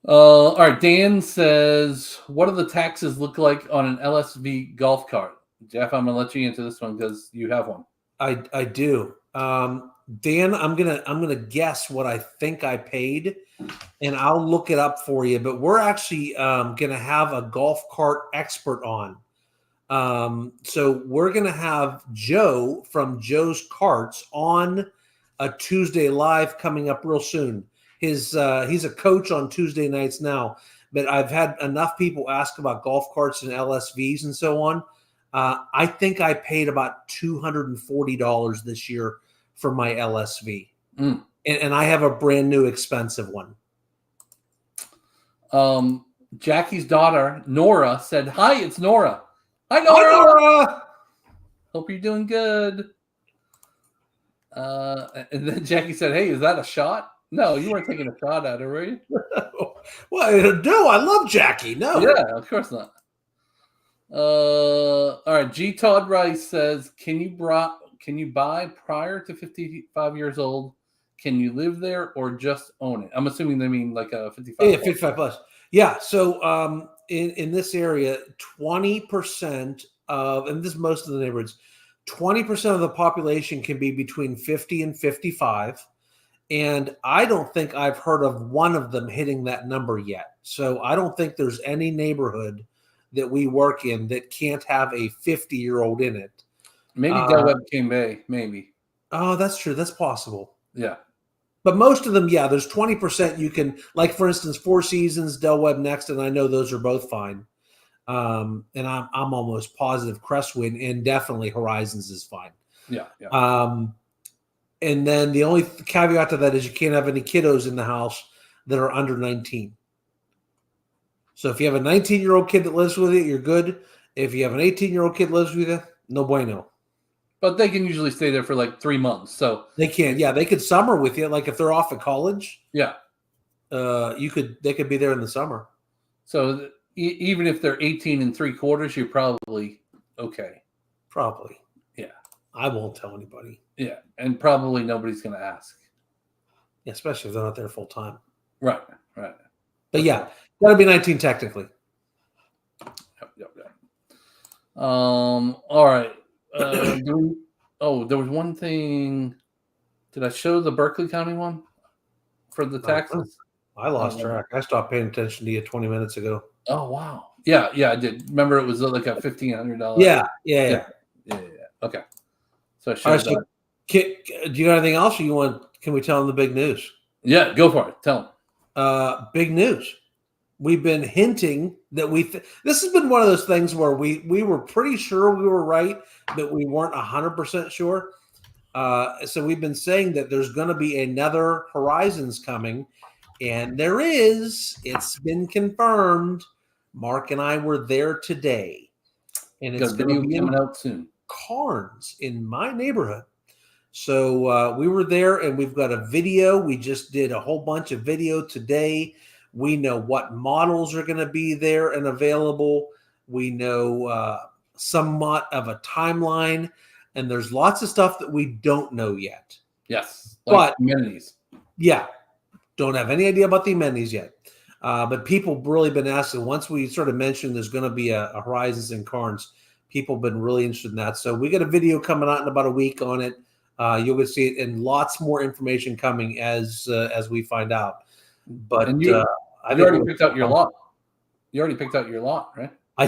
All right, Dan says, what do the taxes look like on an LSV golf cart? Jeff, I'm gonna let you answer this one because you have one. I do. Dan, I'm gonna guess what I think I paid, and I'll look it up for you. But we're actually gonna have a golf cart expert on. So we're gonna have Joe from Joe's Carts on a Tuesday live coming up real soon. He's a coach on Tuesday nights now, but I've had enough people ask about golf carts and LSVs and so on. I think I paid about $240 this year for my LSV. And I have a brand new expensive one. Jackie's daughter, Nora, said, hi, it's Nora. Hi, Nora. Hi, Nora. Hope you're doing good. And then Jackie said, hey, is that a shot? No, you weren't taking a shot at her, were you? Well, no, I love Jackie. No. Yeah, of course not. All right. G. Todd Rice says, can you buy prior to 55 years old? Can you live there or just own it? I'm assuming they mean like a 55. Yeah, 55 plus. Yeah. So in this area, 20% of, and this is most of the neighborhoods, 20% of the population can be between 50 and 55. And I don't think I've heard of one of them hitting that number yet. So I don't think there's any neighborhood that we work in that can't have a 50-year-old in it. Maybe Del Webb Cane Bay, maybe. Oh, that's true. That's possible. Yeah. But most of them, yeah, there's 20% you can, like, for instance, Four Seasons, Del Webb next, and I know those are both fine. And I'm almost positive Crestwind and definitely Horizons is fine. Yeah. And then the only caveat to that is you can't have any kiddos in the house that are under 19. So if you have a 19-year-old kid that lives with you, you're good. If you have an 18-year-old kid that lives with you, no bueno. But they can usually stay there for like 3 months. So they can, yeah, they could summer with you. Like if they're off at college, yeah, they could be there in the summer. So even if they're 18 3/4, you're probably okay. Probably. Yeah. I won't tell anybody. Yeah. And probably nobody's going to ask. Yeah, especially if they're not there full time. Right. But yeah, got to be 19 technically. Yep. All right. There was one thing. Did I show the Berkeley County one for the taxes? I lost track. I stopped paying attention to you 20 minutes ago. Oh, wow. Yeah, I did. Remember, it was like a $1,500. Yeah. Okay. So I showed that. Do you got anything else, or can we tell them the big news? Yeah, go for it. Tell them. Big news. We've been hinting that this has been one of those things where we were pretty sure we were right, but we weren't 100% sure. So we've been saying that there's going to be another Horizons coming, and there is. It's been confirmed. Mark and I were there today, and it's going to be coming out soon. Carnes in my neighborhood. So we were there, and we've got a video. We just did a whole bunch of video today. We know what models are going to be there and available. We know somewhat of a timeline, and there's lots of stuff that we don't know yet. Yes, like amenities. Yeah, don't have any idea about the amenities yet. But people have really been asking. Once we sort of mentioned there's going to be a Horizons in Carnes, people have been really interested in that. So we got a video coming out in about a week on it. You'll get to see it, and lots more information coming as we find out. But you already picked out your lot. You already picked out your lot, right? I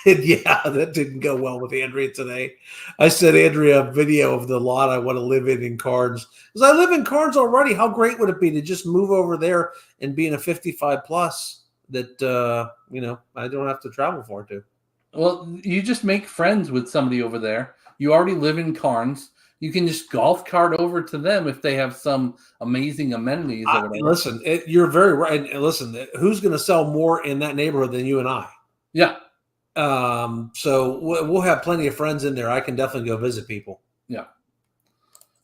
did. Yeah, that didn't go well with Andrea today. I sent Andrea a video of the lot I want to live in Carnes. Because I live in Carnes already. How great would it be to just move over there and be in a 55 plus that, I don't have to travel for to. Well, you just make friends with somebody over there. You already live in Carnes. You can just golf cart over to them if they have some amazing amenities. Or whatever. Listen, you're very right. And listen, who's going to sell more in that neighborhood than you and I? Yeah. So we'll have plenty of friends in there. I can definitely go visit people. Yeah.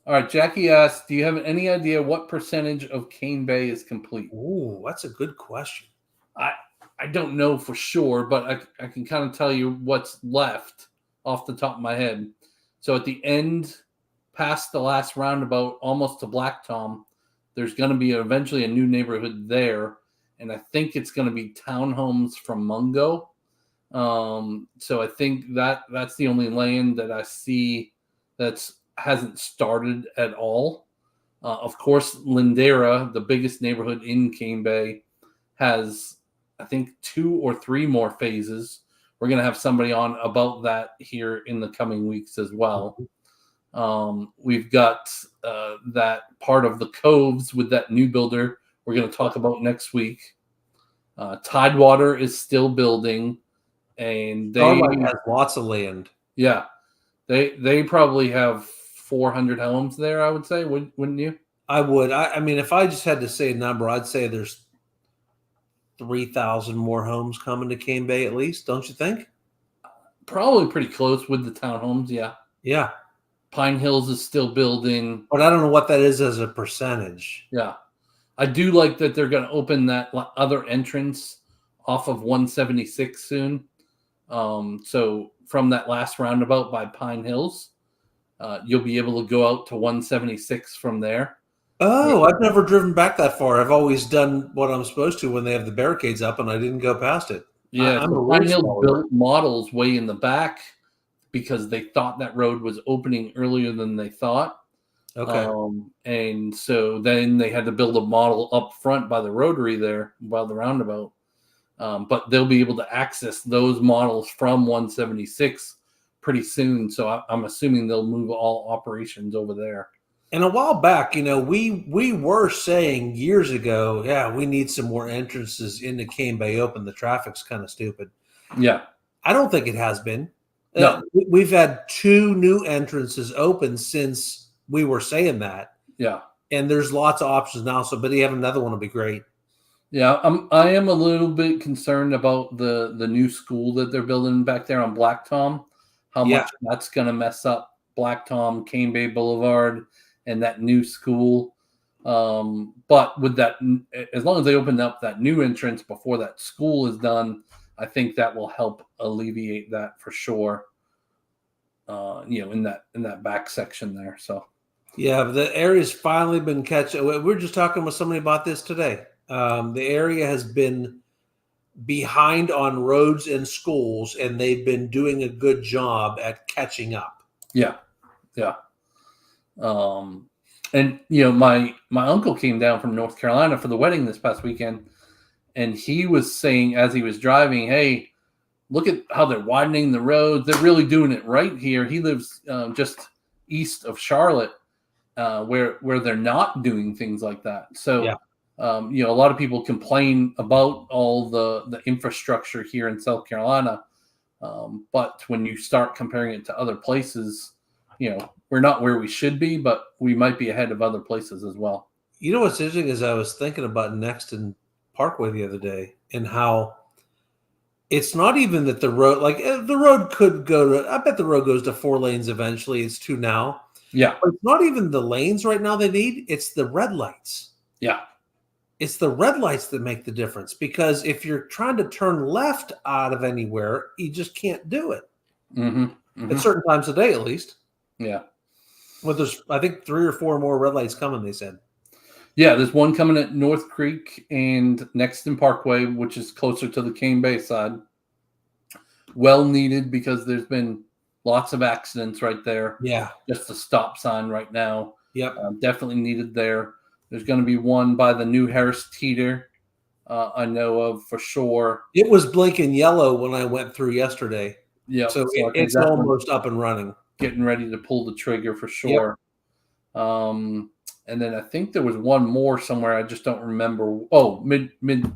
All right. Jackie asked, do you have any idea what percentage of Cane Bay is complete? Oh, that's a good question. I don't know for sure, but I can kind of tell you what's left off the top of my head. So at the end, past the last roundabout, almost to Black Tom, there's going to be eventually a new neighborhood there. And I think it's going to be townhomes from Mungo. So I think that's the only land that I see hasn't started at all. Of course, Lindera, the biggest neighborhood in Cane Bay, has, I think, 2 or 3 more phases. We're going to have somebody on about that here in the coming weeks as well. We've got that part of the Coves with that new builder we're going to talk about next week. Tidewater is still building, and they has lots of land. Yeah, they probably have 400 homes there, I would say, wouldn't you? I would. I mean, if I just had to say a number, I'd say there's 3,000 more homes coming to Cane Bay at least, don't you think? Probably pretty close with the townhomes, yeah. Yeah. Pine Hills is still building. But I don't know what that is as a percentage. Yeah. I do like that they're going to open that other entrance off of 176 soon. So from that last roundabout by Pine Hills, you'll be able to go out to 176 from there. Oh, I've never driven back that far. I've always done what I'm supposed to when they have the barricades up, and I didn't go past it. Yeah, Pine Hills built models way in the back because they thought that road was opening earlier than they thought. Okay. And so then they had to build a model up front by the rotary there, by the roundabout. but they'll be able to access those models from 176 pretty soon. So I'm assuming they'll move all operations over there. And a while back, we were saying years ago, yeah, we need some more entrances into Cane Bay Open. The traffic's kind of stupid. Yeah. I don't think it has been. No. We've had 2 new entrances open since we were saying that. Yeah. And there's lots of options now. So, but you have another one will be great. Yeah. I am a little bit concerned about the new school that they're building back there on Black Tom, how much that's going to mess up Black Tom, Cane Bay Boulevard, and that new school. But with that, as long as they open up that new entrance before that school is done, I think that will help alleviate that for sure. In that back section there. So yeah, the area's finally been catching. We were just talking with somebody about this today. The area has been behind on roads and schools, and they've been doing a good job at catching up. Yeah. Yeah. And my uncle came down from North Carolina for the wedding this past weekend, and he was saying as he was driving, hey, look at how they're widening the roads. They're really doing it right here. He lives just east of Charlotte, where they're not doing things like that. So, a lot of people complain about all the infrastructure here in South Carolina. But when you start comparing it to other places, we're not where we should be, but we might be ahead of other places as well. You know what's interesting is I was thinking about Nexton Parkway the other day and how it's not even that the road, like the road could go to, I bet the road goes to 4 lanes eventually. It's 2 now. Yeah. But it's not even the lanes right now they need. It's the red lights. Yeah. It's the red lights that make the difference, because if you're trying to turn left out of anywhere, you just can't do it. At certain times of day, at least. Yeah. Well, there's, I think, 3 or 4 more red lights coming, they said. Yeah, there's one coming at North Creek and Nexton Parkway, which is closer to the Cane Bay side. Well needed, because there's been lots of accidents right there. Yeah. Just a stop sign right now. Yep. Definitely needed there. There's going to be one by the new Harris Teeter, I know of for sure. It was blinking yellow when I went through yesterday. Yeah. So it's almost up and running. Getting ready to pull the trigger for sure. Yep. And then I think there was one more somewhere. I just don't remember. Oh, Midtown.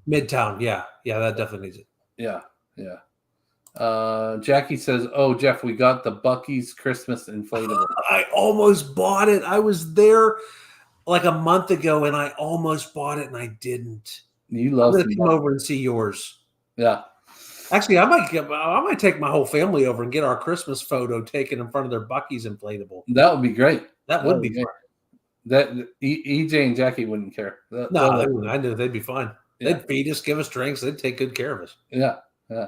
Midtown. Yeah. Yeah. That definitely needs it. Yeah. Yeah. Jackie says, oh, Jeff, we got the Buc-ee's Christmas inflatable. I almost bought it. I was there like a month ago and I almost bought it and I didn't. You love it. Come over and see yours. Yeah. Actually, I might take my whole family over and get our Christmas photo taken in front of their Buc-ee's inflatable. That would be great. That would be fun. That EJ and Jackie wouldn't care. No, they wouldn't. I knew they'd be fine. Yeah. They'd feed us, give us drinks. They'd take good care of us. Yeah. Yeah.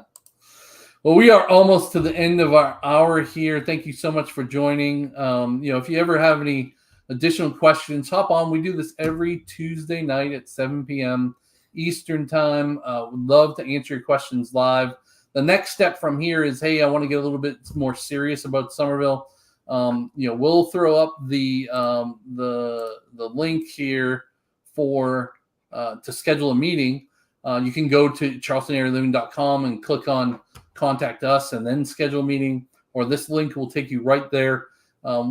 Well, we are almost to the end of our hour here. Thank you so much for joining. If you ever have any additional questions, hop on. We do this every Tuesday night at 7 p.m. Eastern time. Would love to answer your questions live. The next step from here is, hey, I want to get a little bit more serious about Summerville. We'll throw up the link here for to schedule a meeting. You can go to charlestonareliving.com and click on contact us and then schedule a meeting, or this link will take you right there.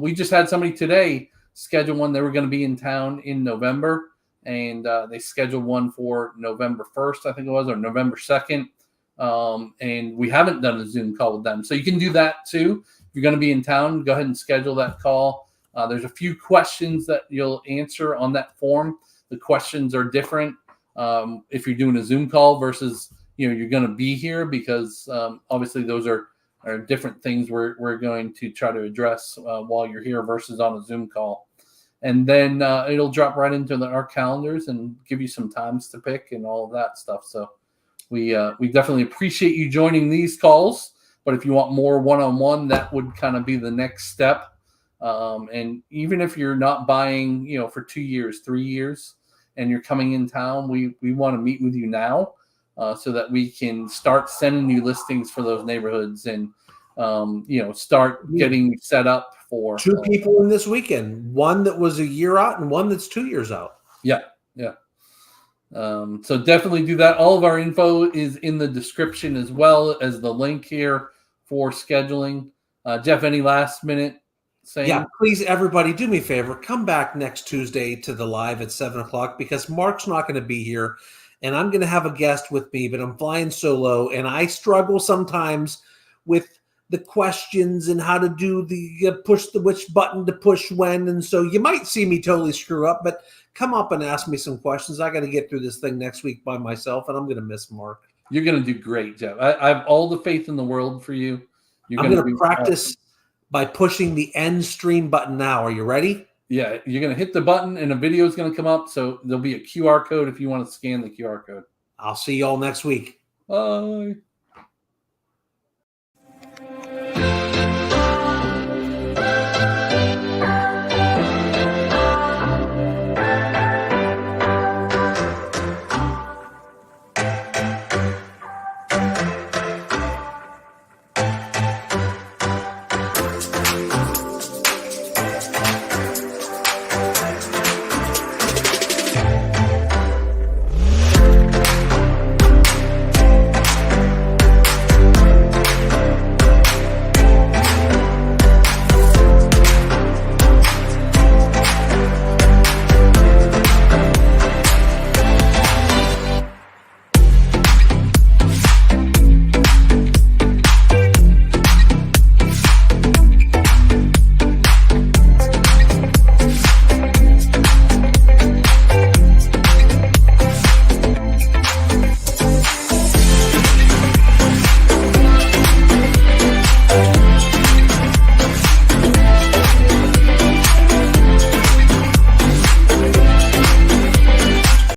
We just had somebody today schedule one. They were going to be in town in November, and they scheduled one for November 1st, I think it was, or November 2nd. And we haven't done a Zoom call with them. So you can do that too. If you're going to be in town, go ahead and schedule that call. There's a few questions that you'll answer on that form. The questions are different if you're doing a Zoom call versus, you're going to be here, because obviously those are different things we're going to try to address while you're here versus on a Zoom call. And then it'll drop right into our calendars and give you some times to pick and all of that stuff. So we definitely appreciate you joining these calls. But if you want more one-on-one, that would kind of be the next step. And even if you're not buying, for 2 years, 3 years, and you're coming in town, we want to meet with you now so that we can start sending you listings for those neighborhoods and, start getting set up for 2 people in this weekend, one that was a year out and one that's 2 years out. Yeah. Yeah. So definitely do that. All of our info is in the description as well as the link here for scheduling. Jeff, any last minute saying? Yeah, please, everybody, do me a favor. Come back next Tuesday to the live at 7 o'clock because Mark's not going to be here. And I'm going to have a guest with me, but I'm flying solo. And I struggle sometimes with the questions and how to do the push the which button to push when. And so you might see me totally screw up, but come up and ask me some questions. I got to get through this thing next week by myself, and I'm going to miss Mark. You're going to do great, Jeff. I have all the faith in the world for you. I'm going to practice by pushing the end stream button now. Are you ready? Yeah, you're going to hit the button and a video is going to come up. So there'll be a QR code if you want to scan the QR code. I'll see you all next week. Bye.